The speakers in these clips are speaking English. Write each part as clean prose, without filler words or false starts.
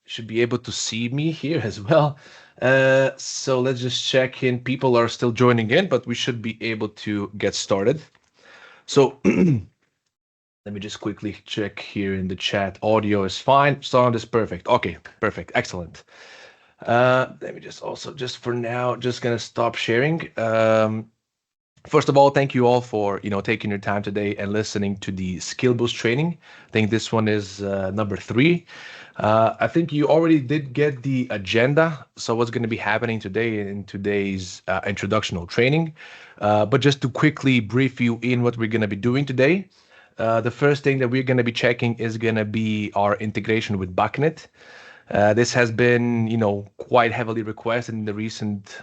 should be able to see me here as well. So let's just check in. People are still joining in, but we should be able to get started. So let me just quickly check here in the chat. Audio is fine. Sound is perfect. Okay, perfect. Excellent. Let me just for now, just gonna stop sharing. First of all, thank you all for taking your time today and listening to the Skill Boost training. I think this one is number 3. I think you already did get the agenda. So what's going to be happening today in today's introductional training. But just to quickly brief you in what we're going to be doing today. The first thing that we're going to be checking is going to be our integration with BACnet. This has been, quite heavily requested in the recent,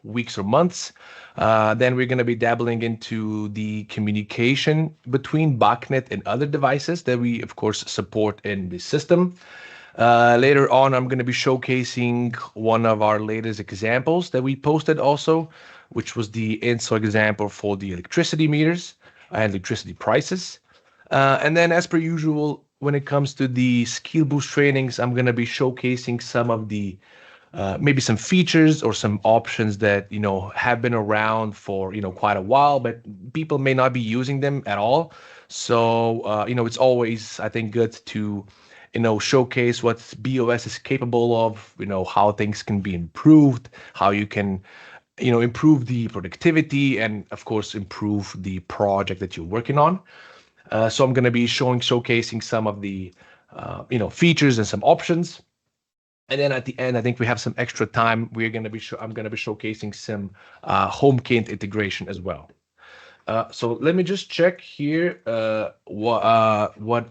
weeks or months. Then we're going to be dabbling into the communication between BACnet and other devices that we, of course, support in the system. Later on, I'm going to be showcasing one of our latest examples that we posted also, which was the install example for the electricity meters and electricity prices. And then, as per usual, when it comes to the Skill Boost trainings, I'm going to be showcasing some of the maybe some features or some options that have been around for quite a while, but people may not be using them at all. So it's always, I think, good to showcase what bOS is capable of, how things can be improved, how you can improve the productivity, and of course improve the project that you're working on. So I'm going to be showcasing some of the features and some options. And then at the end, I think we have some extra time. I'm going to be showcasing some HomeKit integration as well. So let me just check here what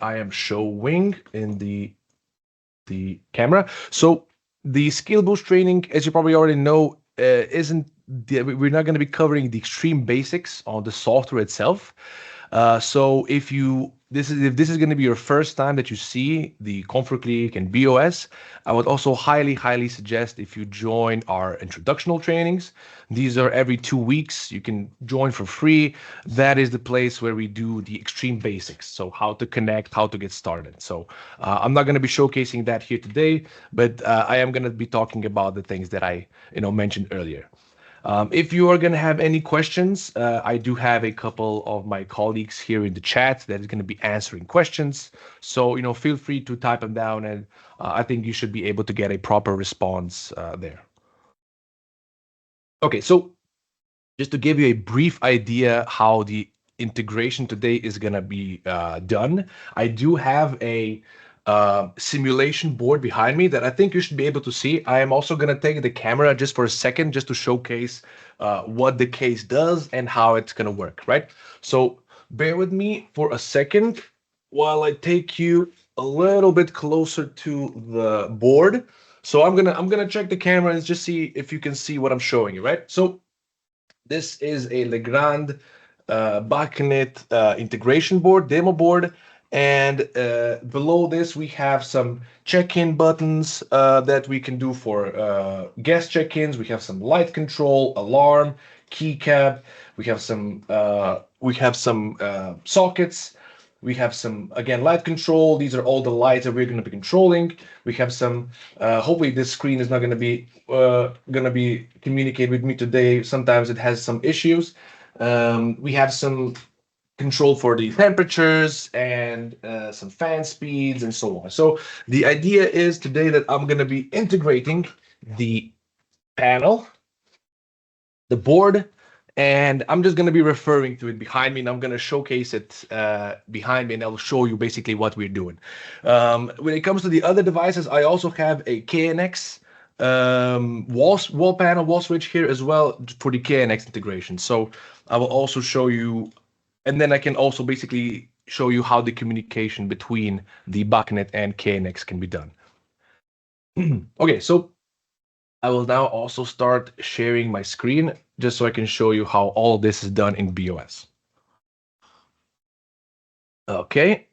I am showing in the camera. So the Skill Boost training, as you probably already know, we're not going to be covering the extreme basics on the software itself. So if this is going to be your first time that you see the ComfortClick and bOS, I would also highly suggest if you join our introductional trainings. These are every 2 weeks. You can join for free. That is the place where we do the extreme basics. So how to connect, how to get started. So I'm not going to be showcasing that here today, but I am going to be talking about the things that I mentioned earlier. If you are going to have any questions, I do have a couple of my colleagues here in the chat that is going to be answering questions. So, feel free to type them down, and I think you should be able to get a proper response there. Okay, so just to give you a brief idea how the integration today is going to be done, I do have a simulation board behind me that I think you should be able to see. I am also going to take the camera just for a second just to showcase what the case does and how it's going to work, right? So bear with me for a second while I take you a little bit closer to the board. So I'm gonna check the camera and just see if you can see what I'm showing you, right? So this is a Legrand BACnet integration board, demo board. And below this, we have some check-in buttons that we can do for guest check-ins. We have some light control, alarm, keycap. We have some sockets. We have some, again, light control. These are all the lights that we're going to be controlling. We have some, hopefully this screen is not going to be communicating with me today. Sometimes it has some issues. We have some control for the temperatures and some fan speeds and so on. So the idea is today that I'm going to be integrating the panel, the board, and I'm just going to be referring to it behind me, and I'm going to showcase it behind me, and I'll show you basically what we're doing. When it comes to the other devices, I also have a KNX wall switch here as well for the KNX integration. So I will also show you, and then I can also basically show you how the communication between the BACnet and KNX can be done. Okay, so I will now also start sharing my screen just so I can show you how all this is done in bOS. Okay.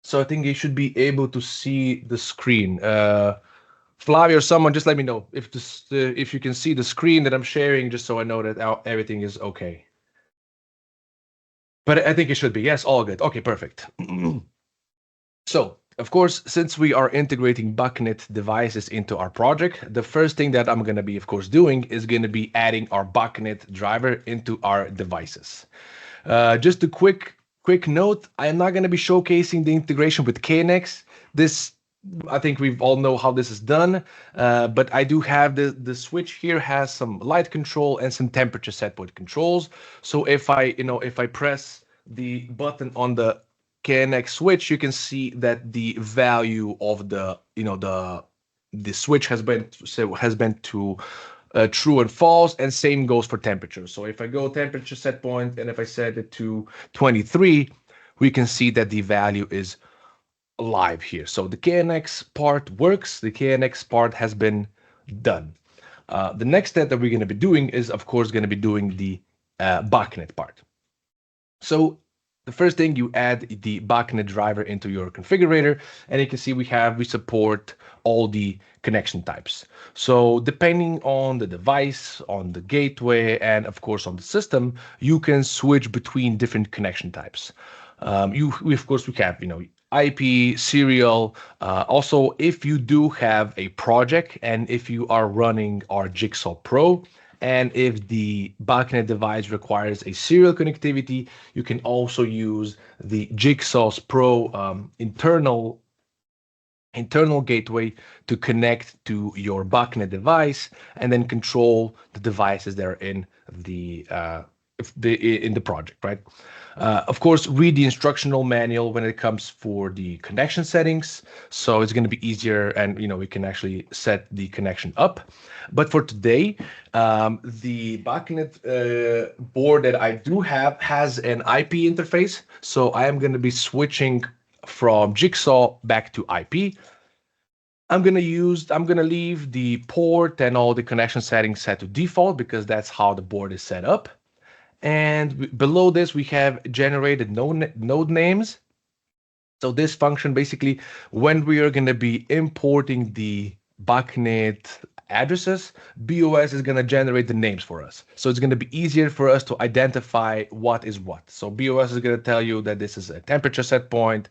So I think you should be able to see the screen. Flavio or someone, just let me know if you can see the screen that I'm sharing, just so I know that everything is okay. But I think it should be. Yes, all good. Okay, perfect. So Of course, since we are integrating BACnet devices into our project, the first thing that I'm going to be, of course, doing is going to be adding our BACnet driver into our devices. Just a quick note, I am not going to be showcasing the integration with KNX. This, I think we all know how this is done, but I do have the switch here has some light control and some temperature set point controls. So if I press the button on the KNX switch, you can see that the value of the switch has been to true and false, and same goes for temperature. So if I go temperature set point and if I set it to 23, we can see that the value is live here. So the KNX part works. The KNX part has been done. The next step that we're going to be doing is, of course, going to be doing the BACnet part. So the first thing, you add the BACnet driver into your configurator, and you can see we support all the connection types. So depending on the device, on the gateway, and of course on the system, you can switch between different connection types. We have, IP, serial. Also, if you do have a project and if you are running our Jigsaw Pro, and if the BACnet device requires a serial connectivity, you can also use the Jigsaw Pro internal gateway to connect to your BACnet device and then control the devices that are in the project, right? Of course, read the instructional manual when it comes for the connection settings. So it's going to be easier, and we can actually set the connection up. But for today, the BACnet board that I do have has an IP interface. So I am going to be switching from Jigsaw back to IP. I'm going to leave the port and all the connection settings set to default because that's how the board is set up. And below this, we have generated node names. So this function, basically, when we are going to be importing the BACnet addresses, bOS is going to generate the names for us. So it's going to be easier for us to identify what is what. So bOS is going to tell you that this is a temperature set point,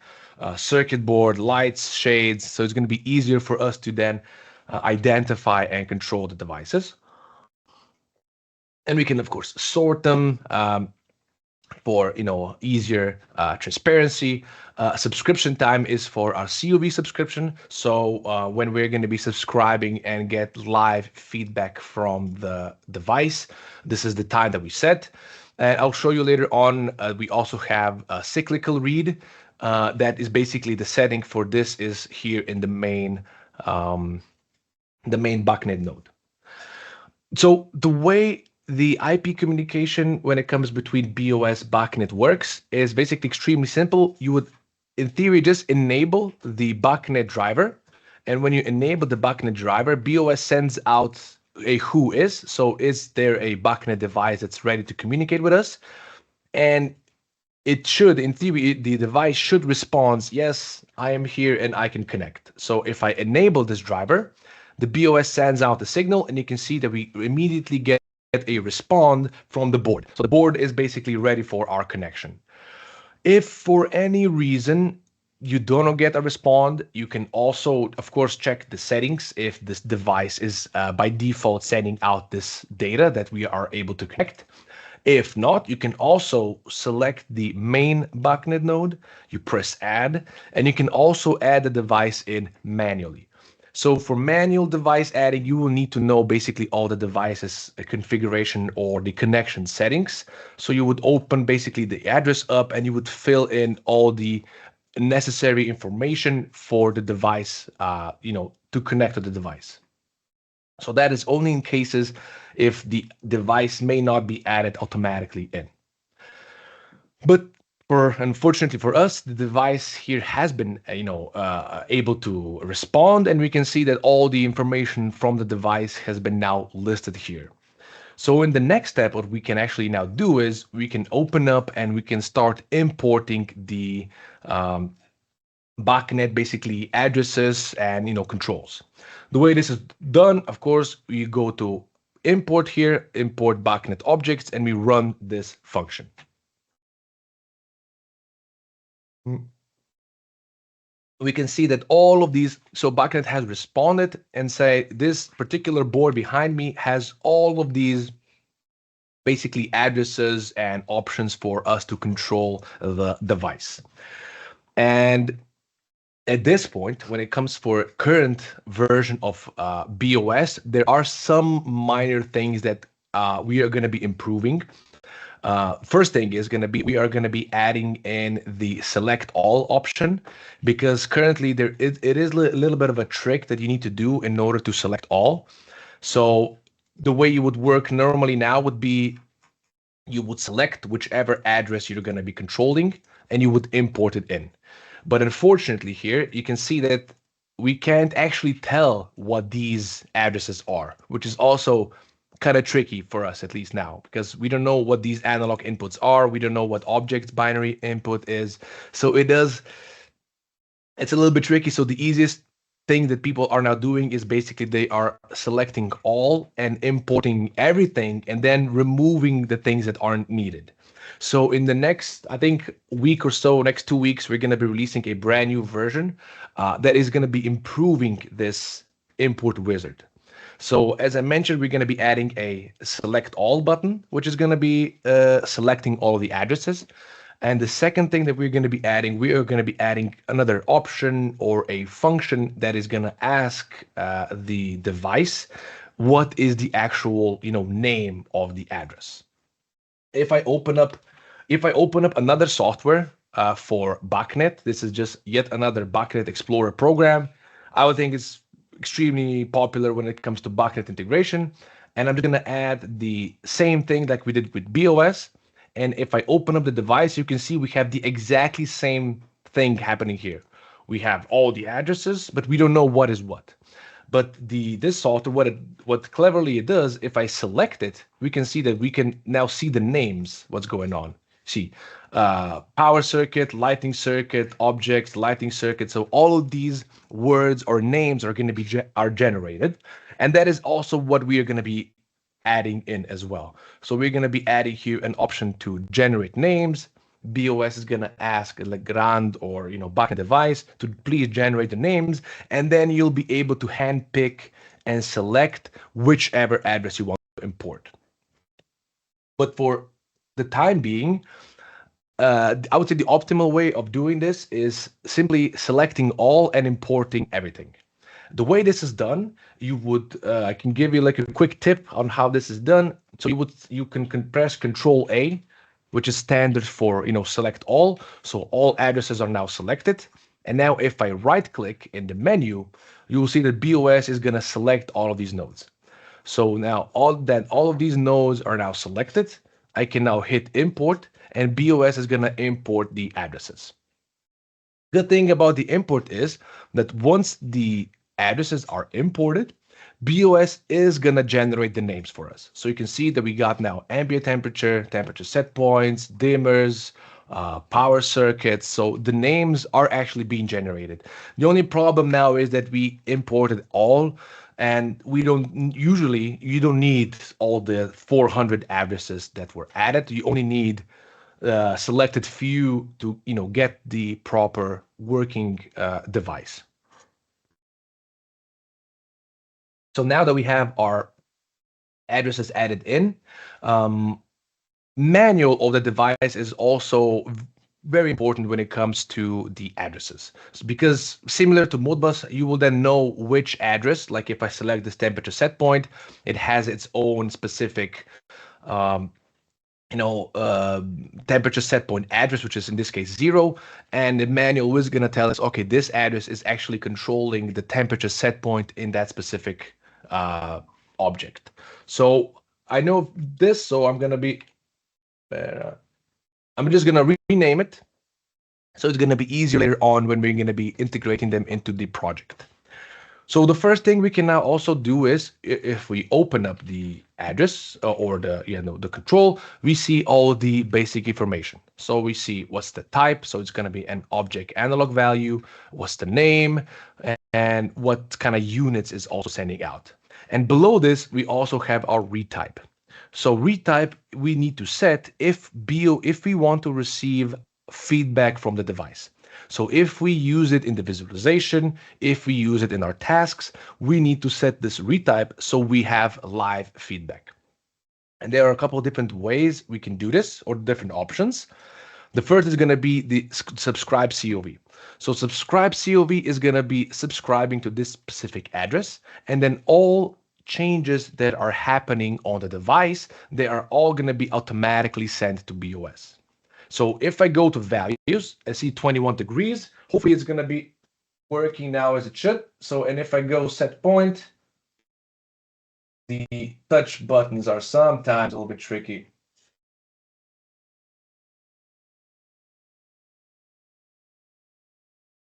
circuit board, lights, shades. So it's going to be easier for us to then identify and control the devices. And we can, of course, sort them for easier transparency. Subscription time is for our COV subscription. So when we're going to be subscribing and get live feedback from the device, this is the time that we set. And I'll show you later on. We also have a cyclical read. That is basically the setting for this is here in the main BACnet node. So the way the IP communication when it comes between bOS BACnet works is basically extremely simple. You would, in theory, just enable the BACnet driver. And when you enable the BACnet driver, bOS sends out a who is. So is there a BACnet device that's ready to communicate with us? And it should, in theory, the device should respond, yes, I am here and I can connect. So if I enable this driver, the bOS sends out the signal, and you can see that we immediately get a response from the board. So the board is basically ready for our connection. If for any reason you don't get a response, you can also, of course, check the settings if this device is by default sending out this data that we are able to connect. If not, you can also select the main BACnet node, you press add, and you can also add the device in manually. So for manual device adding, you will need to know basically all the devices configuration or the connection settings. So you would open basically the address up and you would fill in all the necessary information for the device, to connect to the device. So that is only in cases if the device may not be added automatically in. But unfortunately for us, the device here has been, able to respond, and we can see that all the information from the device has been now listed here. So in the next step, what we can actually now do is we can open up and we can start importing the BACnet basically addresses and controls. The way this is done, of course, we go to import here, import BACnet objects, and we run this function. we can see that all of these, so BACnet has responded and say this particular board behind me has all of these basically addresses and options for us to control the device. And at this point, when it comes for current version of bOS, there are some minor things that we are going to be improving. First thing is going to be we are going to be adding in the select all option, because currently it is a little bit of a trick that you need to do in order to select all. So the way you would work normally now would be you would select whichever address you're going to be controlling and you would import it in. But unfortunately here you can see that we can't actually tell what these addresses are, which is also kind of tricky for us, at least now, because we don't know what these analog inputs are. We don't know what object's binary input is. So it's a little bit tricky. So the easiest thing that people are now doing is basically they are selecting all and importing everything and then removing the things that aren't needed. So in the next, I think, week or so, next 2 weeks, we're going to be releasing a brand new version that is going to be improving this import wizard. So as I mentioned, we're going to be adding a select all button, which is going to be selecting all the addresses. And the second thing that we're going to be adding, we are going to be adding another option or a function that is going to ask the device what is the actual name of the address. If I open up another software for BACnet, this is just yet another BACnet Explorer program. I would think it's extremely popular when it comes to BACnet integration. And I'm just going to add the same thing like we did with bOS. And if I open up the device, you can see we have the exactly same thing happening here. We have all the addresses, but we don't know what is what. But this software, what cleverly it does, if I select it, we can see that we can now see the names, what's going on. See, power circuit, lighting circuit, objects, lighting circuit. So all of these words or names are going to be generated. And that is also what we are going to be adding in as well. So we're going to be adding here an option to generate names. bOS is going to ask Legrand or BACnet device to please generate the names, and then you'll be able to handpick and select whichever address you want to import. But for the time being, I would say the optimal way of doing this is simply selecting all and importing everything. The way this is done, I can give you like a quick tip on how this is done. So you can press Control A, which is standard for select all. So all addresses are now selected. And now if I right click in the menu, you will see that bOS is going to select all of these nodes. So now all of these nodes are now selected. I can now hit import and bOS is going to import the addresses. Good thing about the import is that once the addresses are imported, bOS is going to generate the names for us. So you can see that we got now ambient temperature, temperature set points, dimmers, power circuits. So the names are actually being generated. The only problem now is that we imported all, and you don't need all the 400 addresses that were added. You only need selected few to get the proper working device. So now that we have our addresses added in, manual of the device is also very important when it comes to the addresses. Because similar to Modbus, you will then know which address, like if I select this temperature set point, it has its own specific temperature set point address, which is in this case 0, and the manual is going to tell us, okay, this address is actually controlling the temperature set point in that specific object. So I know this, so I'm just going to rename it. So it's going to be easier later on when we're going to be integrating them into the project. So the first thing we can now also do is if we open up the address or the control, we see all the basic information. So we see what's the type. So it's going to be an object analog value, what's the name, and what kind of units is also sending out. And below this, we also have our read type. So read type, we need to set if we want to receive feedback from the device. So if we use it in the visualization, if we use it in our tasks, we need to set this read type so we have live feedback. And there are a couple of different ways we can do this, or different options. The first is going to be the subscribe COV. So subscribe COV is going to be subscribing to this specific address, and then all changes that are happening on the device, they are all going to be automatically sent to bOS. So if I go to values, I see 21 degrees. Hopefully it's going to be working now as it should. So, and if I go set point, the touch buttons are sometimes a little bit tricky.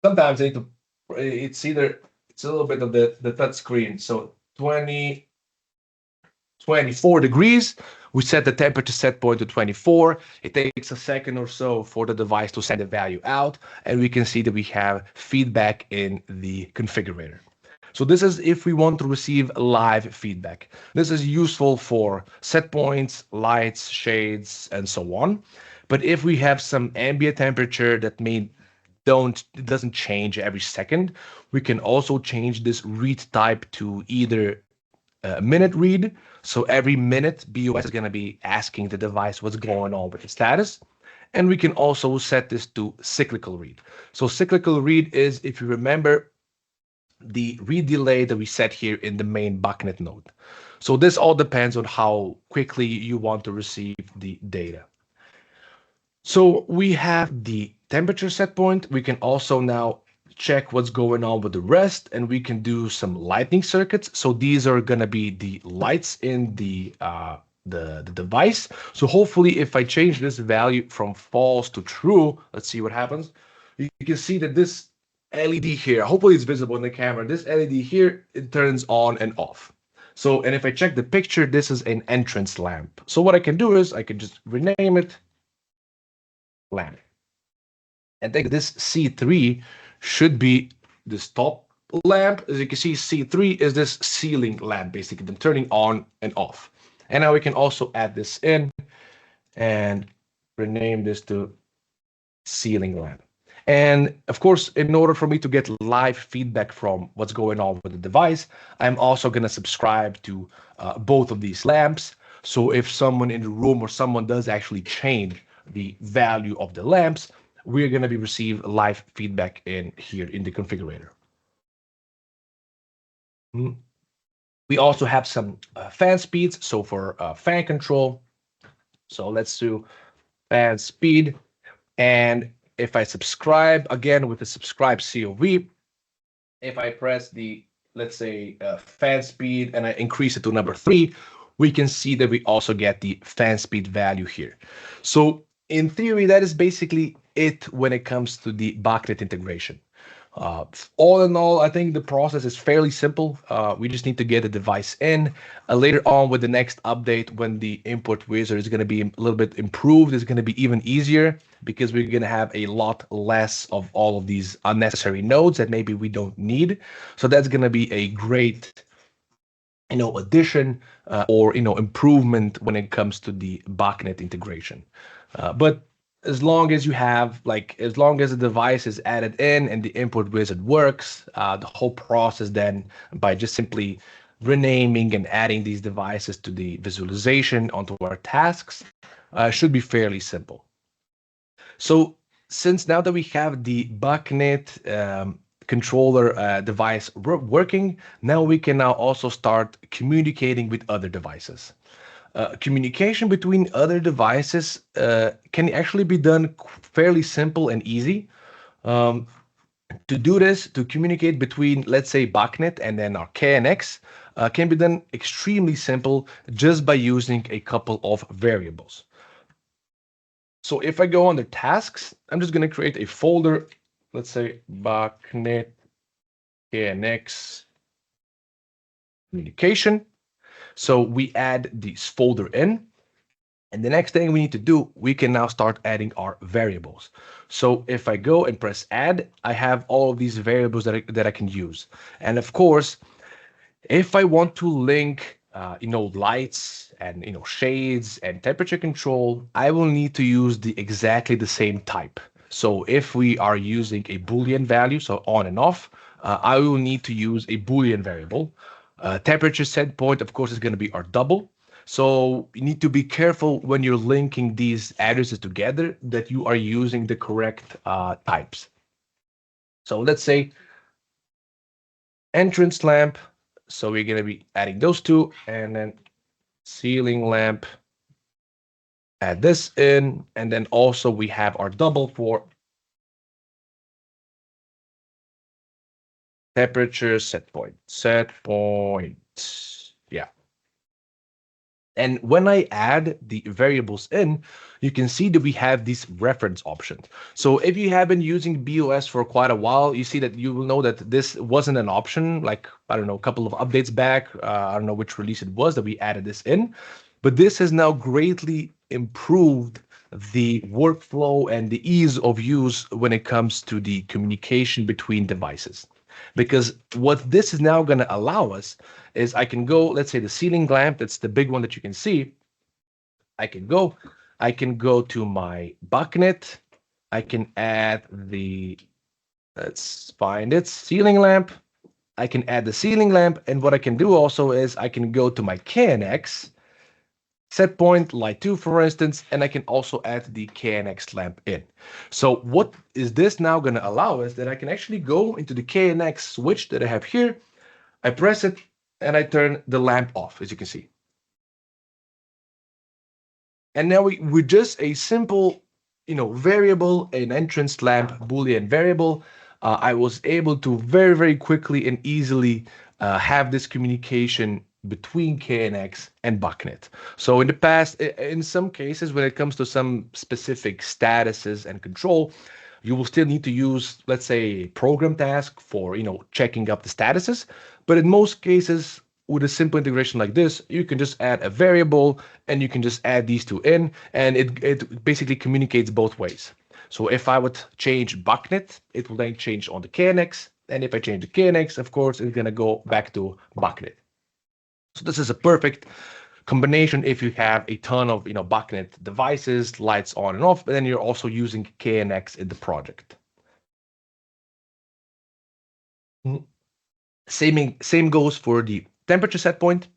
Sometimes I need to, it's a little bit of the touch screen. So 24 degrees. We set the temperature set point to 24. It takes a second or so for the device to send the value out, and we can see that we have feedback in the configurator. So this is if we want to receive live feedback. This is useful for set points, lights, shades, and so on. But if we have some ambient temperature that it doesn't change every second, we can also change this read type to either minute read. So every minute, bOS is going to be asking the device what's going on with the status. And we can also set this to cyclical read. So cyclical read is, if you remember, the read delay that we set here in the main BACnet node. So this all depends on how quickly you want to receive the data. So we have the temperature set point. We can also now check what's going on with the rest, and we can do some lighting circuits. So these are going to be the lights in the device. So hopefully if I change this value from false to true, let's see what happens. You can see that this LED here, hopefully it's visible in the camera, this LED here, it turns on and off. So, and if I check the picture, this is an entrance lamp. So what I can do is I can just rename it lamp. And think this C3 should be this top lamp. As you can see, C3 is this ceiling lamp, basically, then turning on and off. And now we can also add this in and rename this to ceiling lamp. And of course, in order for me to get live feedback from what's going on with the device, I'm also going to subscribe to both of these lamps. So if someone in the room or someone does actually change the value of the lamps, we're going to be receive live feedback in here in the configurator. We also have some fan speeds. So for fan control, so let's do fan speed. And if I subscribe again with the subscribe COV, if I press the, let's say, fan speed and I increase it to number 3, we can see that we also get the fan speed value here. So in theory, that is basically it when it comes to the BACnet integration. All in all, I think the process is fairly simple. We just need to get the device in. Later on with the next update, when the import wizard is going to be a little bit improved, it's going to be even easier because we're going to have a lot less of all of these unnecessary nodes that maybe we don't need. So that's going to be a great addition or improvement when it comes to the BACnet integration. But as long as you have, as long as the device is added in and the import wizard works, the whole process then by just simply renaming and adding these devices to the visualization onto our tasks should be fairly simple. So since now that we have the BACnet controller device working, now we can now also start communicating with other devices. Communication between other devices can actually be done fairly simple and easy. To do this, to communicate between, let's say, BACnet and then our KNX, can be done extremely simple just by using a couple of variables. So if I go under tasks, I'm just going to create a folder, let's say BACnet KNX communication. So we add this folder in, and the next thing we need to do, we can now start adding our variables. So if I go and press add, I have all of these variables that I can use. And of course, if I want to link, lights and shades and temperature control, I will need to use exactly the same type. So if we are using a Boolean value, so on and off, I will need to use a Boolean variable. Temperature set point, of course, is going to be our double. So you need to be careful when you're linking these addresses together that you are using the correct types. So let's say entrance lamp. So we're going to be adding those two, and then ceiling lamp, add this in, and then also we have our double for temperature set point. Set point. Yeah. And when I add the variables in, you can see that we have these reference options. So if you have been using bOS for quite a while, you see that you will know that this wasn't an option, like, I don't know, a couple of updates back. I don't know which release it was that we added this in, but this has now greatly improved the workflow and the ease of use when it comes to the communication between devices. Because what this is now going to allow us is I can go, let's say the ceiling lamp, that's the big one that you can see. I can go to my BACnet. I can add the, let's find it, ceiling lamp. I can add the ceiling lamp. And what I can do also is I can go to my KNX set point, light 2, for instance, and I can also add the KNX lamp in. So what is this now going to allow us that I can actually go into the KNX switch that I have here. I press it and I turn the lamp off, as you can see. And now with just a simple, variable, an entrance lamp Boolean variable, I was able to very, very quickly and easily have this communication between KNX and BACnet. So in the past, in some cases, when it comes to some specific statuses and control, you will still need to use, let's say, a program task for, checking up the statuses. But in most cases, with a simple integration like this, you can just add a variable and you can just add these two in, and it basically communicates both ways. So if I would change BACnet, it will then change on the KNX. And if I change the KNX, of course, it's going to go back to BACnet. So this is a perfect combination if you have a ton of BACnet devices, lights on and off, but then you're also using KNX in the project. Same goes for the temperature set point.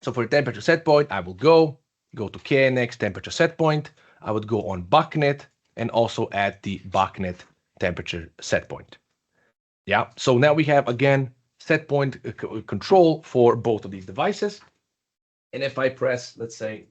So for the temperature set point, I will go to KNX temperature set point. I would go on BACnet and also add the BACnet temperature set point. Yeah, so now we have, again, set point control for both of these devices. And if I press, let's say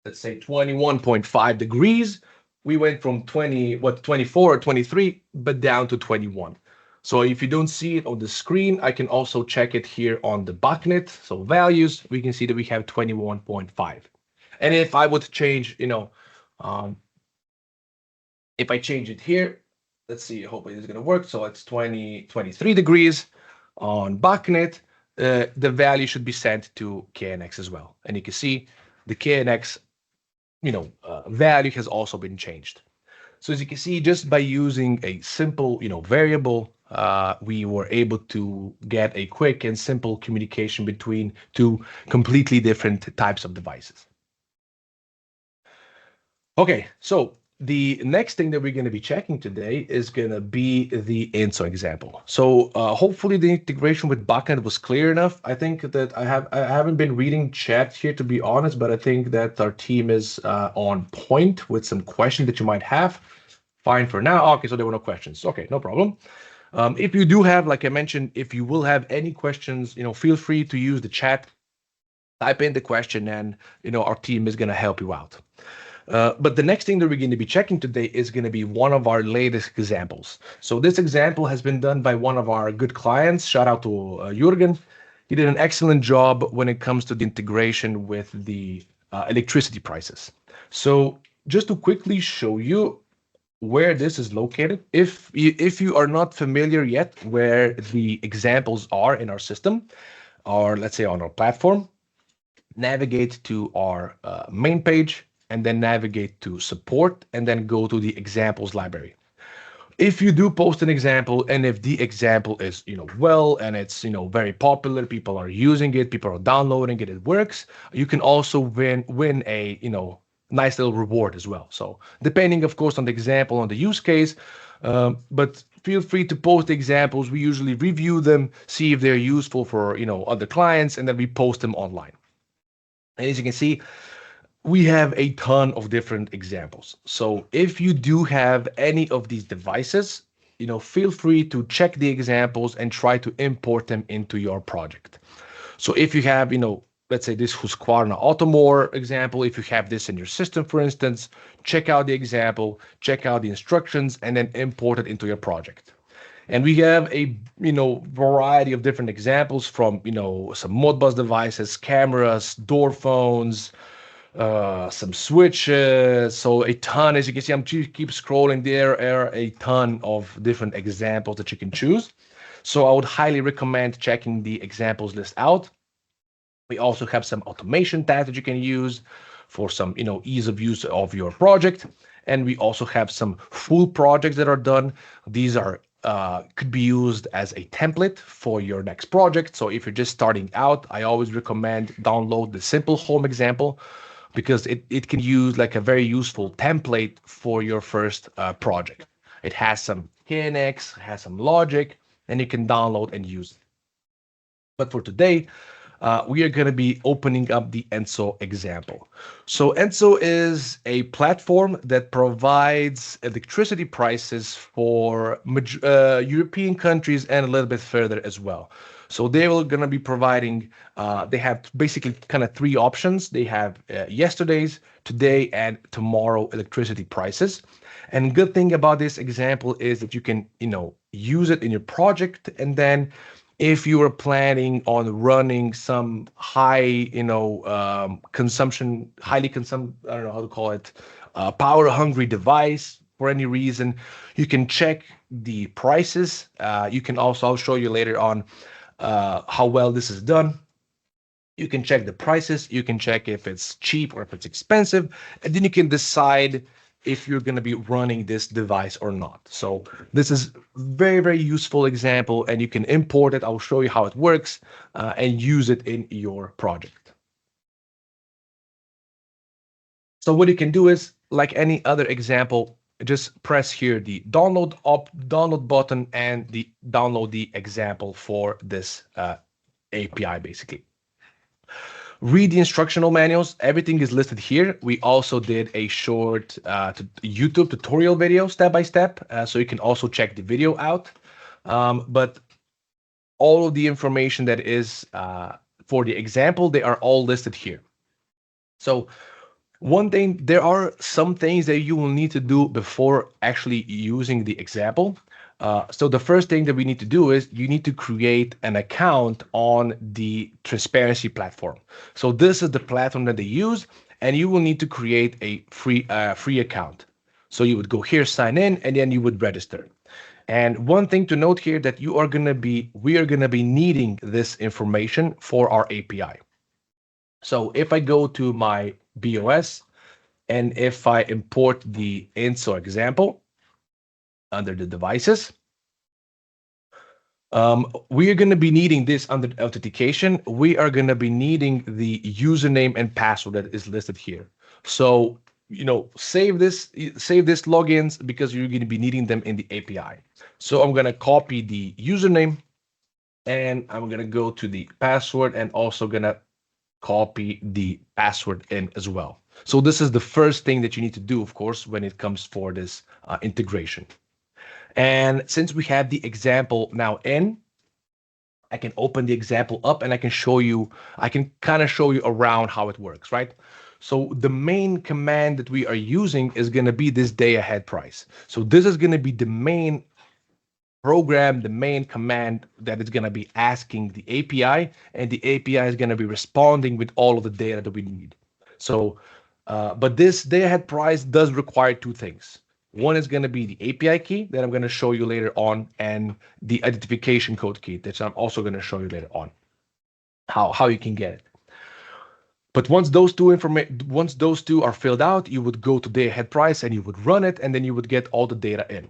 21.5 degrees, we went from 24 or 23, but down to 21. So if you don't see it on the screen, I can also check it here on the BACnet. So values, we can see that we have 21.5. And if I would change, if I change it here, let's see, hopefully it's going to work. So it's 23 degrees on BACnet. The value should be sent to KNX as well. And you can see the KNX, value has also been changed. So as you can see, just by using a simple, variable, we were able to get a quick and simple communication between two completely different types of devices. Okay, so the next thing that we're going to be checking today is going to be the INSO example. So hopefully the integration with BACnet was clear enough. I think that I haven't been reading chat here, to be honest, but I think that our team is on point with some questions that you might have. Fine for now. Okay, so there were no questions. Okay, no problem. If you do have, like I mentioned, if you will have any questions, feel free to use the chat, type in the question, and our team is going to help you out. But the next thing that we're going to be checking today is going to be one of our latest examples. So this example has been done by one of our good clients. Shout out to Jürgen. He did an excellent job when it comes to the integration with the electricity prices. So just to quickly show you where this is located, if you are not familiar yet where the examples are in our system, or let's say on our platform, navigate to our main page, and then navigate to support, and then go to the examples library. If you do post an example, and if the example is, well, and it's, very popular, people are using it, people are downloading it, it works, you can also win a, nice little reward as well. So depending, of course, on the example, on the use case, but feel free to post the examples. We usually review them, see if they're useful for other clients, and then we post them online. And as you can see, we have a ton of different examples. So if you do have any of these devices, feel free to check the examples and try to import them into your project. So if you have, let's say this Husqvarna Automore example, if you have this in your system, for instance, check out the example, check out the instructions, and then import it into your project. And we have a, variety of different examples from, some Modbus devices, cameras, door phones, some switches. So a ton, as you can see, I'm keep scrolling. There are a ton of different examples that you can choose. So I would highly recommend checking the examples list out. We also have some automation tags that you can use for some, ease of use of your project. And we also have some full projects that are done. These are could be used as a template for your next project. So if you're just starting out, I always recommend download the simple home example, because it can use like a very useful template for your first project. It has some KNX, has some logic, and you can download and use it. But for today, we are going to be opening up the Enso example. So Enso is a platform that provides electricity prices for European countries and a little bit further as well. So they are going to be providing, they have basically kind of three options. They have yesterday's, today, and tomorrow electricity prices. And good thing about this example is that you can, use it in your project. And then if you are planning on running some high, consumption, highly consumed, I don't know how to call it, power hungry device for any reason, you can check the prices. You can also, I'll show you later on how well this is done. You can check the prices, you can check if it's cheap or if it's expensive, and then you can decide if you're going to be running this device or not. So this is very, very useful example, and you can import it. I'll show you how it works and use it in your project. So what you can do is, like any other example, just press here the download button and download the example for this API basically. Read the instructional manuals. Everything is listed here. We also did a short YouTube tutorial video step by step, so you can also check the video out. But all of the information that is for the example, they are all listed here. So one thing, there are some things that you will need to do before actually using the example. So the first thing that we need to do is you need to create an account on the transparency platform. So this is the platform that they use, and you will need to create a free account. So you would go here, sign in, and then you would register. And one thing to note here that we are going to be needing this information for our API. So if I go to my bOS and if I import the Enso example under the devices, we are going to be needing this under authentication. We are going to be needing the username and password that is listed here. So, save this logins, because you're going to be needing them in the API. So I'm going to copy the username, and I'm going to go to the password, and also going to copy the password in as well. So this is the first thing that you need to do, of course, when it comes for this integration. And since we have the example now in, I can open the example up and I can kind of show you around how it works, right? So the main command that we are using is going to be this day ahead price. So this is going to be the main program, the main command that is going to be asking the API, and the API is going to be responding with all of the data that we need. So, but this day ahead price does require two things. One is going to be the API key that I'm going to show you later on, and the identification code key that I'm also going to show you later on how you can get it. But once those two are filled out, you would go to day ahead price and you would run it, and then you would get all the data in.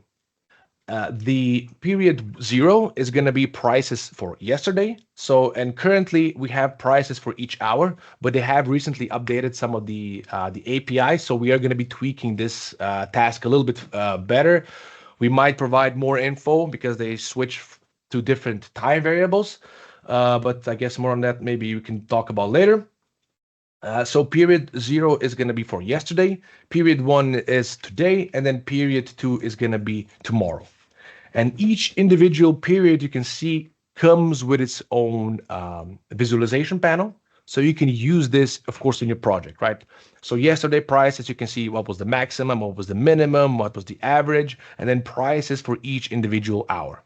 The period 0 is going to be prices for yesterday. So, and currently we have prices for each hour, but they have recently updated some of the API. So we are going to be tweaking this task a little bit better. We might provide more info because they switch to different time variables. But I guess more on that maybe we can talk about later. So period 0 is going to be for yesterday, period 1 is today, and then period 2 is going to be tomorrow. And each individual period you can see comes with its own visualization panel. So you can use this, of course, in your project, right? So yesterday prices, you can see what was the maximum, what was the minimum, what was the average, and then prices for each individual hour.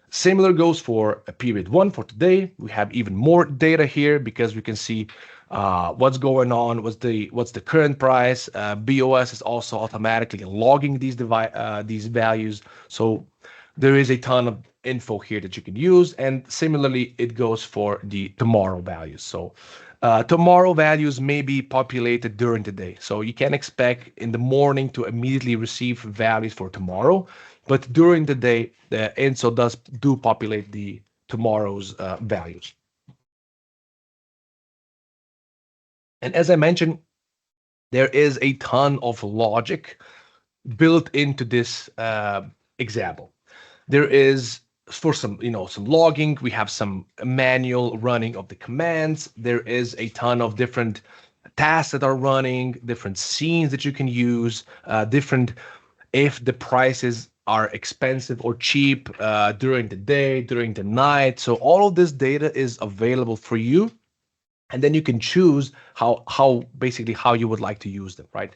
Similar goes for a period 1 for today. We have even more data here because we can see what's going on, what's the current price. bOS is also automatically logging these values. So there is a ton of info here that you can use. And similarly, it goes for the tomorrow values. So tomorrow values may be populated during the day. So you can expect in the morning to immediately receive values for tomorrow. But during the day, the INSO do populate the tomorrow's values. And as I mentioned, there is a ton of logic built into this example. There is for some logging, we have some manual running of the commands. There is a ton of different tasks that are running, different scenes that you can use, different if the prices are expensive or cheap during the day, during the night. So all of this data is available for you. And then you can choose how basically how you would like to use them, right?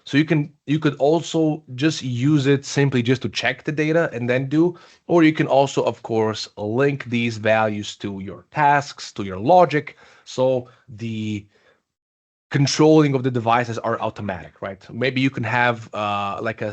So you could also just use it simply just to check the data and then do, or you can also, of course, link these values to your tasks, to your logic. So the controlling of the devices are automatic, right? Maybe you can have like a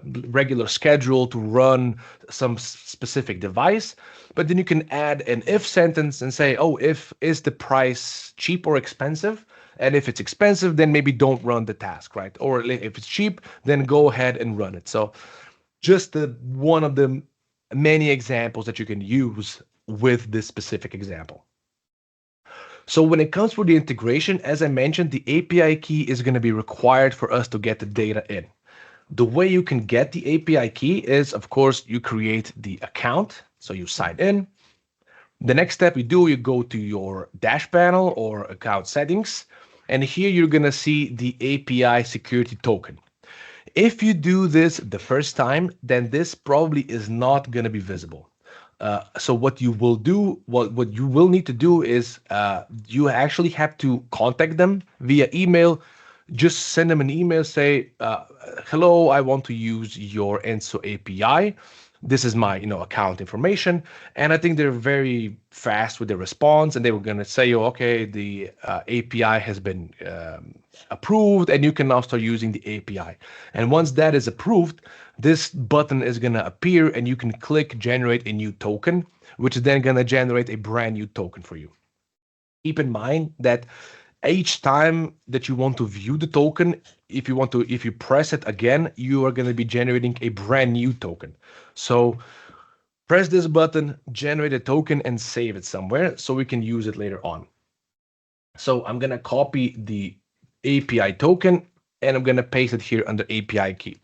regular schedule to run some specific device, but then you can add an if sentence and say, oh, if is the price cheap or expensive? And if it's expensive, then maybe don't run the task, right? Or if it's cheap, then go ahead and run it. So just one of the many examples that you can use with this specific example. So when it comes for the integration, as I mentioned, the API key is going to be required for us to get the data in. The way you can get the API key is, of course, you create the account. So you sign in. The next step you do, you go to your dash panel or account settings. And here you're going to see the API security token. If you do this the first time, then this probably is not going to be visible. So what you will do, what you will need to do is you actually have to contact them via email. Just send them an email, say, hello, I want to use your INSO API. This is my account information. And I think they're very fast with their response, and they were going to say, oh, okay, the API has been approved and you can now start using the API. And once that is approved, this button is going to appear and you can click generate a new token, which is then going to generate a brand new token for you. Keep in mind that each time that you want to view the token, if you press it again, you are going to be generating a brand new token. So press this button, generate a token, and save it somewhere so we can use it later on. So I'm going to copy the API token and I'm going to paste it here under API key.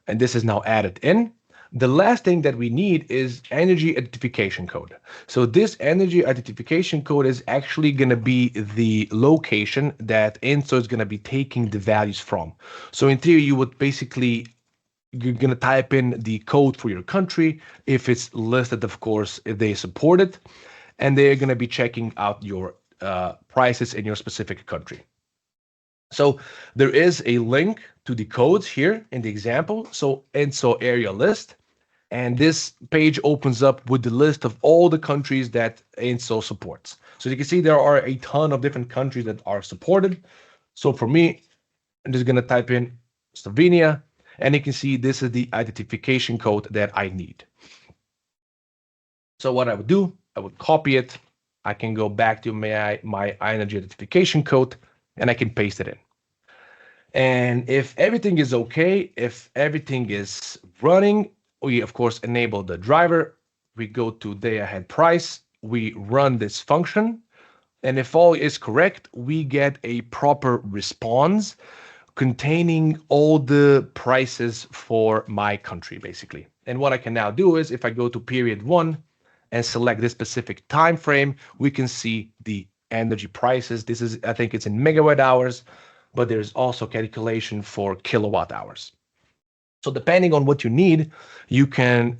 And this is now added in. The last thing that we need is energy identification code. So this energy identification code is actually going to be the location that INSO is going to be taking the values from. So in theory, you're going to type in the code for your country, if it's listed, of course, if they support it, and they're going to be checking out your prices in your specific country. So there is a link to the codes here in the example. So INSO area list. And this page opens up with the list of all the countries that INSO supports. So you can see there are a ton of different countries that are supported. So for me, I'm just going to type in Slovenia, and you can see this is the identification code that I need. So what I would do, I would copy it. I can go back to my energy identification code, and I can paste it in. And if everything is okay, if everything is running, we of course enable the driver. We go to day ahead price. We run this function. And if all is correct, we get a proper response containing all the prices for my country, basically. And what I can now do is if I go to period 1 and select this specific time frame, we can see the energy prices. This is, I think it's in megawatt hours, but there's also calculation for kilowatt hours. So depending on what you need, you can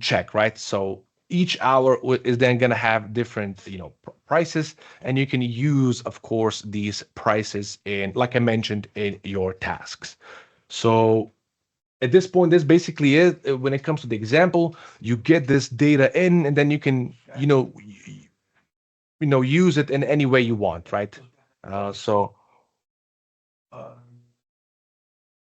check, right? So each hour is then going to have different, prices, and you can use, of course, these prices in, like I mentioned, in your tasks. So at this point, this basically is when it comes to the example, you get this data in, and then you can, use it in any way you want, right? So.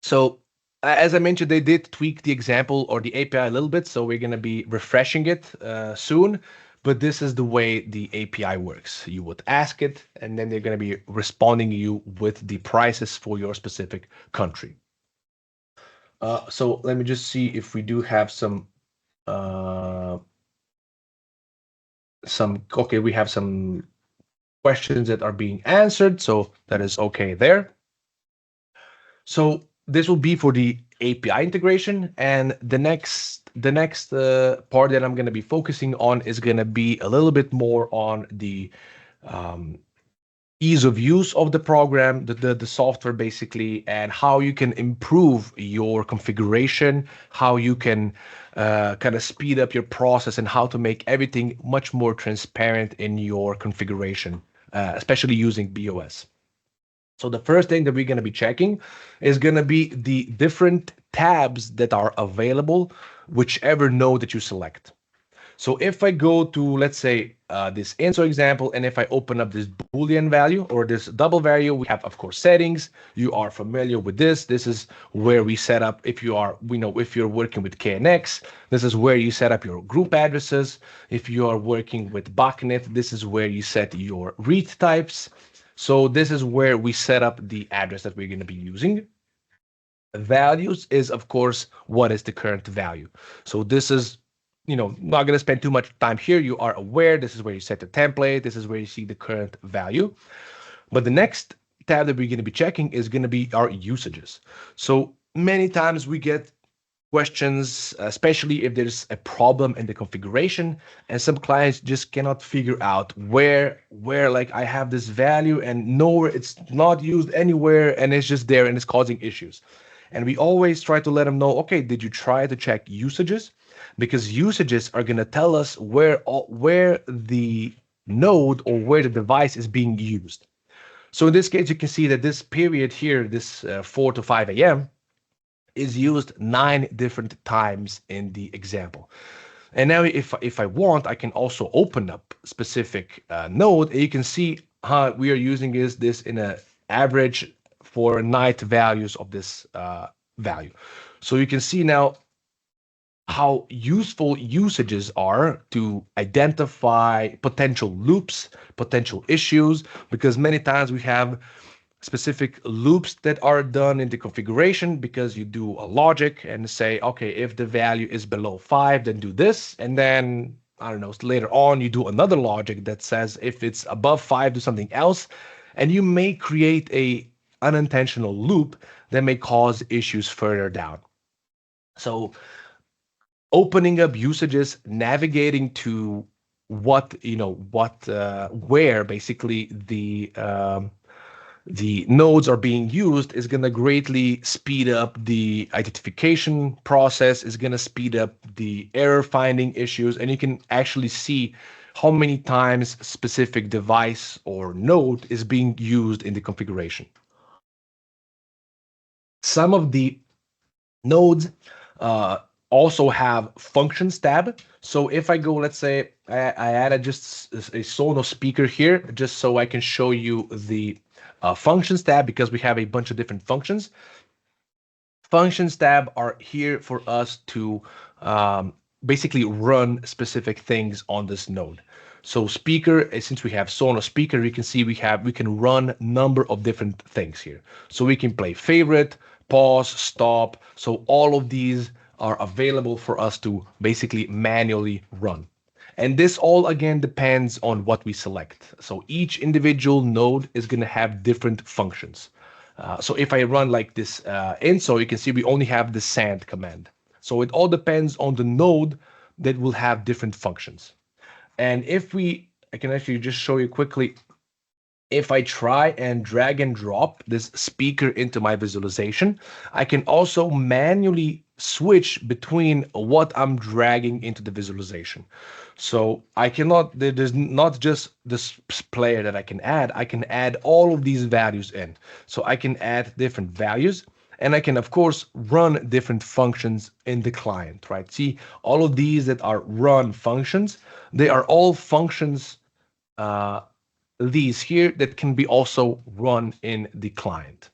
So as I mentioned, they did tweak the example or the API a little bit, so we're going to be refreshing it soon. But this is the way the API works. You would ask it, and then they're going to be responding you with the prices for your specific country. So let me just see if we do have uh, okay, we have some questions that are being answered, so that is okay there. So this will be for the API integration, and the next part that I'm going to be focusing on is going to be a little bit more on the um, ease of use of the program, the software basically, and how you can improve your configuration, how you can kind of speed up your process, and how to make everything much more transparent in your configuration, especially using bOS. So the first thing that we're going to be checking is going to be the different tabs that are available, whichever node that you select. So if I go to, let's say, this insert example, and if I open up this Boolean value or this double value, we have, of course, settings. You are familiar with this. This is where we set up, if you're working with KNX, this is where you set up your group addresses. If you are working with BACnet, this is where you set your read types. So this is where we set up the address that we're going to be using. Values is, of course, what is the current value. So this is, not going to spend too much time here. You are aware this is where you set the template. This is where you see the current value. But the next tab that we're going to be checking is going to be our usages. So many times we get questions, especially if there's a problem in the configuration, and some clients just cannot figure out where like I have this value and nowhere, it's not used anywhere, and it's just there and it's causing issues. And we always try to let them know, okay, did you try to check usages? Because usages are going to tell us where the node or where the device is being used. So in this case, you can see that this period here, this 4 to 5 a.m., is used 9 different times in the example. And now if I want, I can also open up specific node, and you can see how we are using this in an average for night values of this value. So you can see now how useful usages are to identify potential loops, potential issues, because many times we have specific loops that are done in the configuration because you do a logic and say, okay, if the value is below 5, then do this. And then, I don't know, later on, you do another logic that says if it's above 5, do something else. And you may create a unintentional loop that may cause issues further down. So opening up usages, navigating to where basically the nodes are being used is going to greatly speed up the identification process, is going to speed up the error finding issues, and you can actually see how many times specific device or node is being used in the configuration. Some of the nodes also have functions tab. So if I go, let's say I added just a Sonos speaker here, just so I can show you the functions tab, because we have a bunch of different functions. Functions tab are here for us to basically run specific things on this node. So speaker, since we have Sonos speaker, you can see we can run number of different things here. So we can play favorite, pause, stop. So all of these are available for us to basically manually run. And this all again depends on what we select. So each individual node is going to have different functions. So if I run like this so you can see we only have the sand command. So it all depends on the node that will have different functions. And I can actually just show you quickly, if I try and drag and drop this speaker into my visualization, I can also manually switch between what I'm dragging into the visualization. So there's not just this player that I can add all of these values in. So I can add different values, and I can, of course, run different functions in the client, right? See, all of these that are run functions, they are all functions, these here, that can be also run in the client.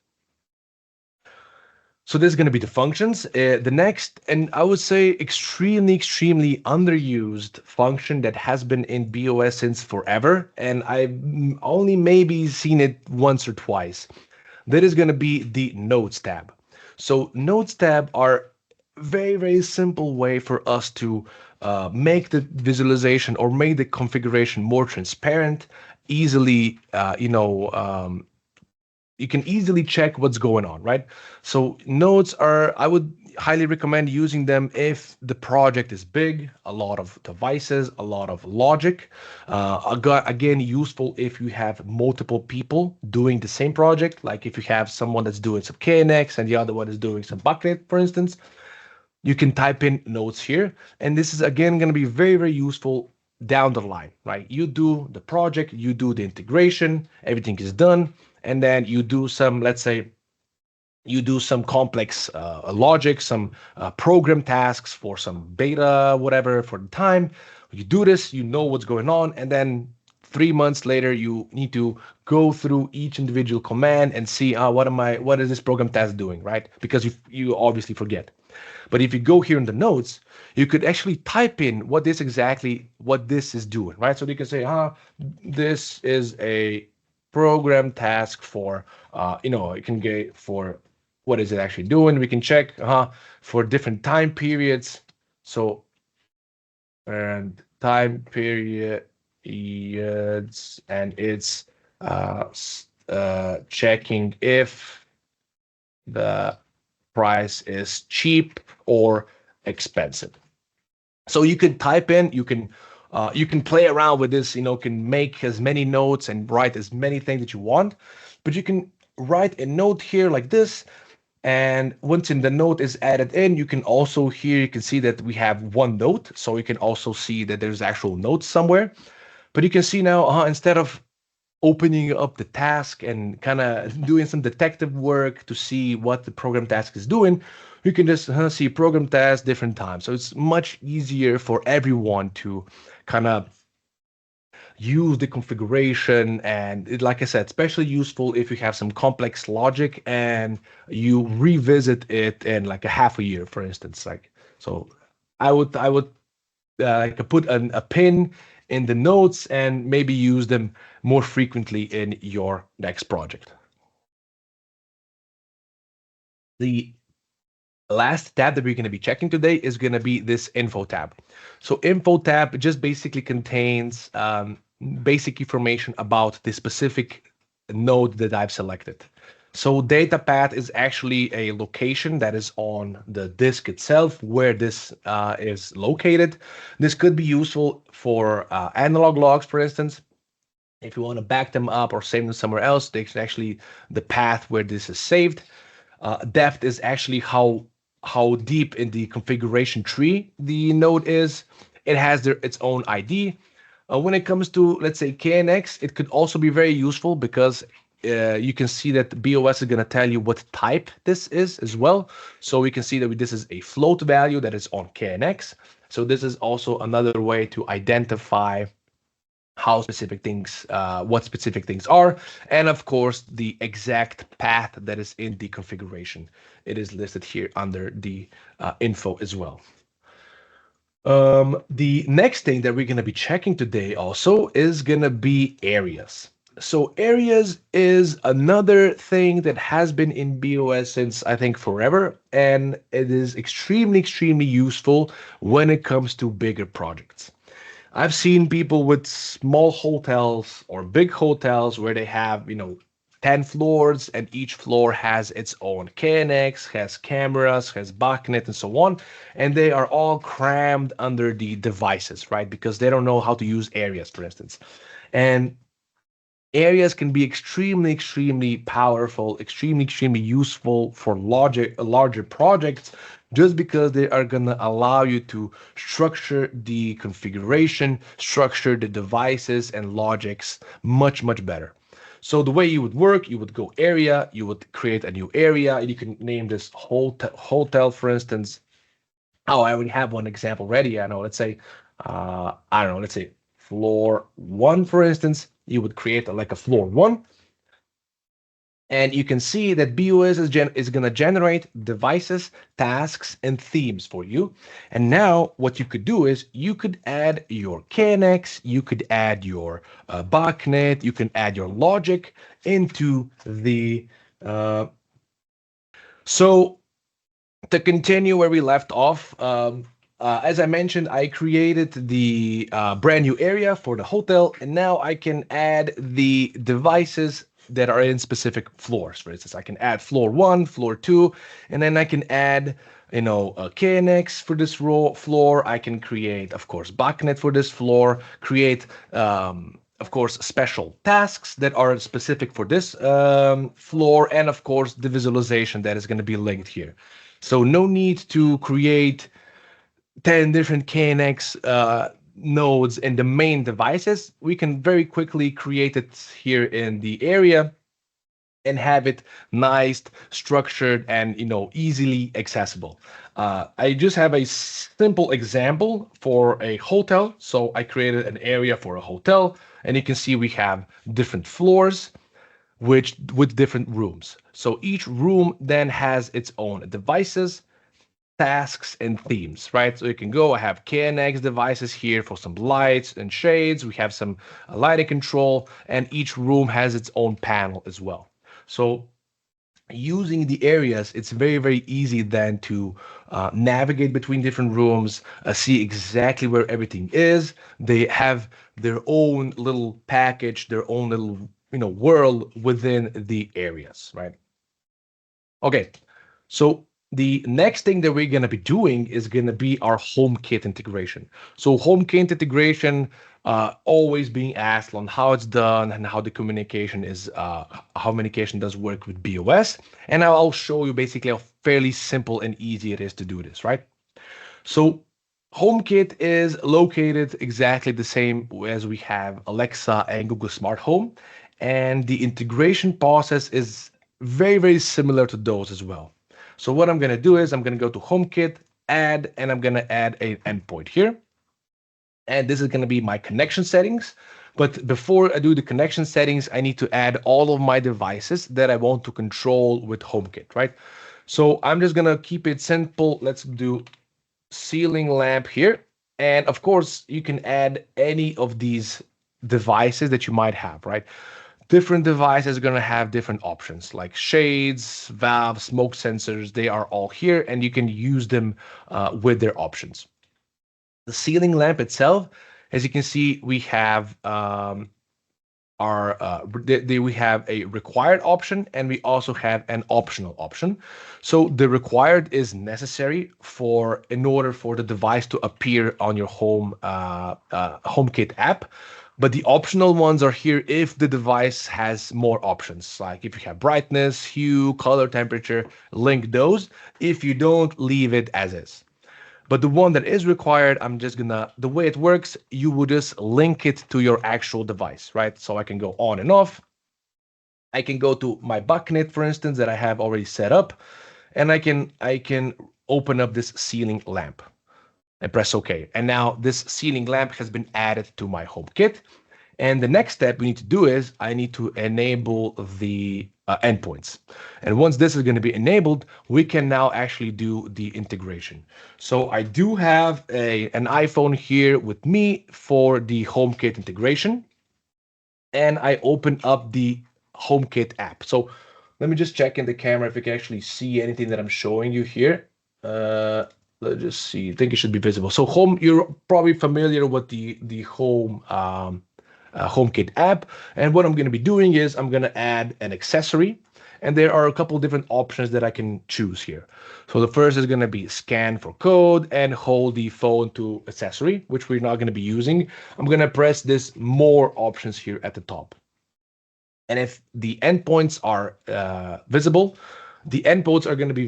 So this is going to be the functions. The next, and I would say extremely underused function that has been in bOS since forever, and I've only maybe seen it once or twice. That is going to be the Notes tab. So Notes tab are very simple way for us to make the visualization or make the configuration more transparent, easily, you can easily check what's going on, right? So notes I would highly recommend using them if the project is big, a lot of devices, a lot of logic. Again, useful if you have multiple people doing the same project, like if you have someone that's doing some KNX and the other one is doing some BACnet, for instance. You can type in notes here, and this is again going to be very useful down the line, right? You do the project, you do the integration, everything is done, and then you do some, let's say, you do some complex logic, some program tasks for some beta, whatever, for the time. You do this, you know what's going on, and then 3 months later, you need to go through each individual command and see, what is this program task doing, right? Because you obviously forget. But if you go here in the notes, you could actually type in what this is doing, right? So you can say, this is a program task for, you can get for what is it actually doing. We can check for different time periods. So, and time periods, and it's checking if the price is cheap or expensive. So you can type in, you can play around with this, can make as many notes and write as many things that you want, but you can write a note here like this. And once the note is added in, you can also here, you can see that we have one note. So you can also see that there's actual notes somewhere, but you can see now, instead of opening up the task and kind of doing some detective work to see what the program task is doing, you can just see program task different times. So it's much easier for everyone to kind of use the configuration. And like I said, especially useful if you have some complex logic and you revisit it in like a half a year, for instance. Like, so I would like put a pin in the notes and maybe use them more frequently in your next project. The last tab that we're going to be checking today is going to be this info tab. So info tab just basically contains basic information about the specific node that I've selected. So data path is actually a location that is on the disk itself where this is located. This could be useful for analog logs, for instance. If you want to back them up or save them somewhere else, there's actually the path where this is saved. Depth is actually how deep in the configuration tree the node is. It has its own ID. When it comes to, let's say, KNX, it could also be very useful because you can see that bOS is going to tell you what type this is as well. So we can see that this is a float value that is on KNX. So this is also another way to identify how specific things, what specific things are, and of course the exact path that is in the configuration. It is listed here under the info as well. The next thing that we're going to be checking today also is going to be areas. So areas is another thing that has been in bOS since I think forever, and it is extremely useful when it comes to bigger projects. I've seen people with small hotels or big hotels where they have, 10 floors and each floor has its own KNX, has cameras, has BACnet and so on. And they are all crammed under the devices, right? Because they don't know how to use areas, for instance. And areas can be extremely powerful, extremely useful for larger projects just because they are going to allow you to structure the configuration, structure the devices and logics much better. So the way you would work, you would go area, you would create a new area, and you can name this hotel, for instance. Oh, I already have one example ready. I know. Let's say, I don't know. Let's say floor one, for instance. You would create like a floor one, and you can see that bOS is going to generate devices, tasks, and themes for you. And now what you could do is you could add your KNX, you could add your BACnet, you can add your logic into the. Uh, so to continue where we left off, as I mentioned, I created the brand new area for the hotel, and now I can add the devices that are in specific floors. For instance, I can add floor one, floor two, and then I can add, a KNX for this floor. I can create, of course, BACnet for this floor, create of course, special tasks that are specific for this floor, and of course, the visualization that is going to be linked here. So no need to create 10 different KNX nodes in the main devices. We can very quickly create it here in the area and have it nice, structured, and easily accessible. I just have a simple example for a hotel. So I created an area for a hotel, and you can see we have different floors which with different rooms. So each room then has its own devices, tasks, and themes, right? So you can go, I have KNX devices here for some lights and shades. We have some lighting control, and each room has its own panel as well. So using the areas, it's very easy then to navigate between different rooms, see exactly where everything is. They have their own little package, their own little world within the areas, right? Okay, so the next thing that we're going to be doing is going to be our HomeKit integration. So HomeKit integration, always being asked on how it's done and how the communication is, how communication does work with bOS. And I'll show you basically how fairly simple and easy it is to do this, right? So HomeKit is located exactly the same as we have Alexa and Google Smart Home. And the integration process is very similar to those as well. So what I'm going to do is I'm going to go to HomeKit, add, and I'm going to add an endpoint here. And this is going to be my connection settings. But before I do the connection settings, I need to add all of my devices that I want to control with HomeKit, right? So I'm just going to keep it simple. Let's do ceiling lamp here. And of course, you can add any of these devices that you might have, right? Different devices are going to have different options like shades, valves, smoke sensors. They are all here and you can use them with their options. The ceiling lamp itself, as you can see, we have we have a required option and we also have an optional option. So the required is necessary in order for the device to appear on your HomeKit app. But the optional ones are here if the device has more options, like if you have brightness, hue, color, temperature, link those. If you don't, leave it as is. But the one that is required, the way it works, you would just link it to your actual device, right? So I can go on and off. I can go to my BACnet, for instance, that I have already set up, and I can open up this ceiling lamp and press OK. And now this ceiling lamp has been added to my HomeKit. And the next step we need to do is I need to enable the endpoints. And once this is going to be enabled, we can now actually do the integration. So I do have an iPhone here with me for the HomeKit integration. And I open up the HomeKit app. So let me just check in the camera if you can actually see anything that I'm showing you here. Let's just see. I think it should be visible. So home, you're probably familiar with the home HomeKit app. And what I'm going to be doing is I'm going to add an accessory. And there are a couple different options that I can choose here. So the first is going to be scan for code and hold the phone to accessory, which we're not going to be using. I'm going to press this more options here at the top. And if the endpoints are visible, the endpoints are going to be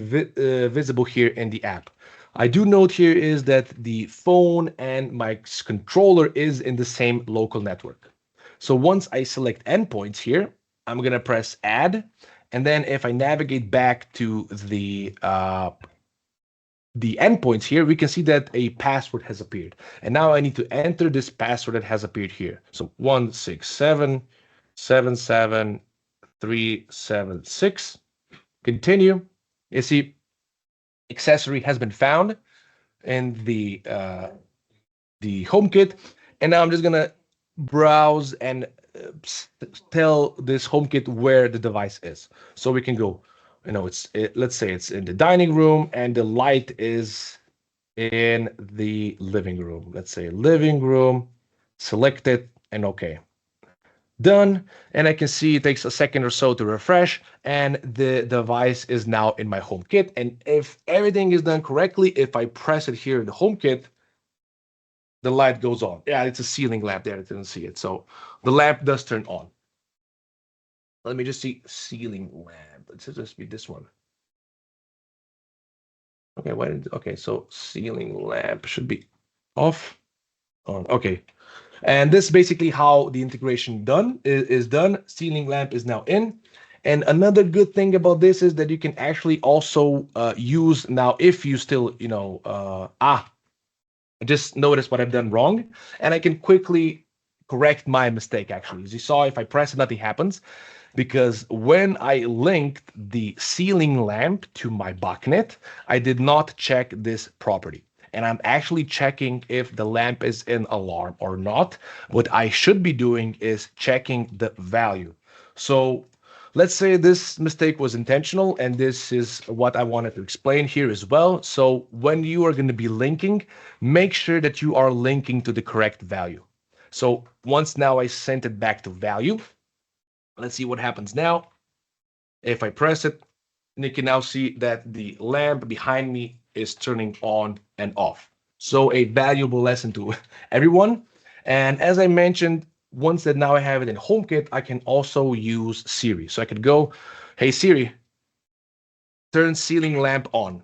visible here in the app. I do note here is that the phone and my controller is in the same local network. So once I select endpoints here, I'm going to press add. And then if I navigate back to the endpoints here, we can see that a password has appeared. And now I need to enter this password that has appeared here. So 167773776. Continue. You see, accessory has been found in the HomeKit. And now I'm just gonna browse and tell this HomeKit where the device is. So we can go, let's say it's in the dining room and the light is in the living room. Let's say living room, select it, and okay. Done. And I can see it takes a second or so to refresh, and the device is now in my HomeKit. And if everything is done correctly, if I press it here in the HomeKit, the light goes on. Yeah, it's a ceiling lamp there. I didn't see it. So the lamp does turn on. Let me just see ceiling lamp. Let's just be this one. Okay, okay, so ceiling lamp should be off. On. Okay. And this is basically how the integration is done. Ceiling lamp is now in. And another good thing about this is that you can actually also use now if you still, I just noticed what I've done wrong, and I can quickly correct my mistake, actually. As you saw, if I press it, nothing happens, because when I linked the ceiling lamp to my BACnet, I did not check this property. And I'm actually checking if the lamp is in alarm or not. What I should be doing is checking the value. So let's say this mistake was intentional, and this is what I wanted to explain here as well. So when you are going to be linking, make sure that you are linking to the correct value. So once now I sent it back to value, let's see what happens now. If I press it, you can now see that the lamp behind me is turning on and off. So a valuable lesson to everyone. And as I mentioned, once that now I have it in HomeKit, I can also use Siri. So I could go, hey Siri, turn ceiling lamp on.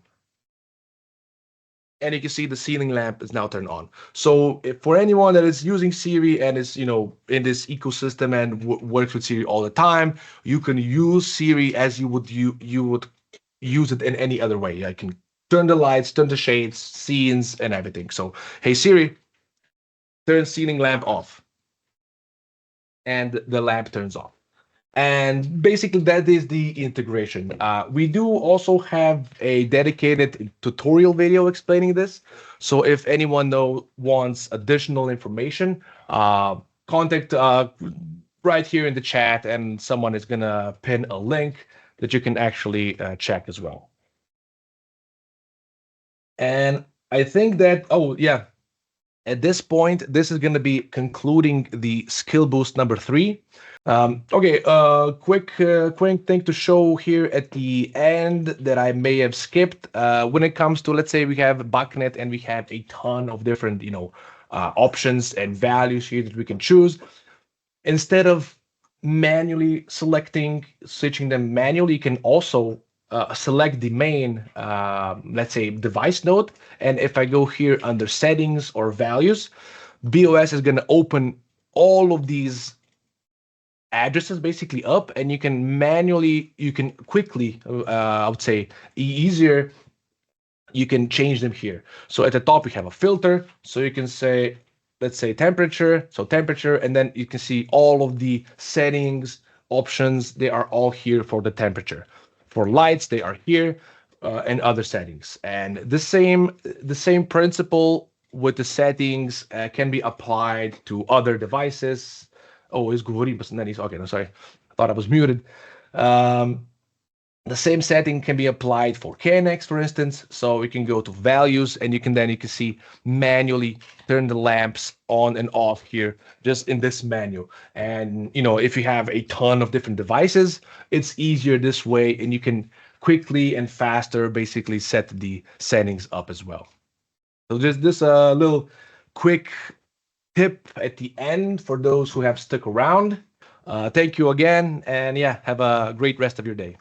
And you can see the ceiling lamp is now turned on. So for anyone that is using Siri and is, in this ecosystem and works with Siri all the time, you can use Siri as you would use it in any other way. I can turn the lights, turn the shades, scenes, and everything. So, hey Siri, turn ceiling lamp off. And the lamp turns off. And basically that is the integration. We do also have a dedicated tutorial video explaining this. So if anyone wants additional information, contact right here in the chat, and someone is gonna pin a link that you can actually check as well. And I think that, oh yeah, at this point, this is going to be concluding the skill boost number 3. Okay, quick thing to show here at the end that I may have skipped. When it comes to, let's say we have BACnet and we have a ton of different, options and values here that we can choose. Instead of manually switching them manually, you can also select the main, let's say, device node. And if I go here under settings or values, bOS is going to open all of these addresses basically up, and you can quickly, I would say easier, you can change them here. So at the top, we have a filter. So you can say, let's say temperature, so temperature, and then you can see all of the settings, options, they are all here for the temperature. For lights, they are here, and other settings. And the same principle with the settings can be applied to other devices. Oh, it's good, but then okay, no, sorry. I thought I was muted. Um, the same setting can be applied for KNX, for instance. So we can go to values, and you can see manually turn the lamps on and off here just in this menu. And if you have a ton of different devices, it's easier this way, and you can quickly and faster basically set the settings up as well. So just this little quick tip at the end for those who have stuck around. Thank you again, and yeah, have a great rest of your day.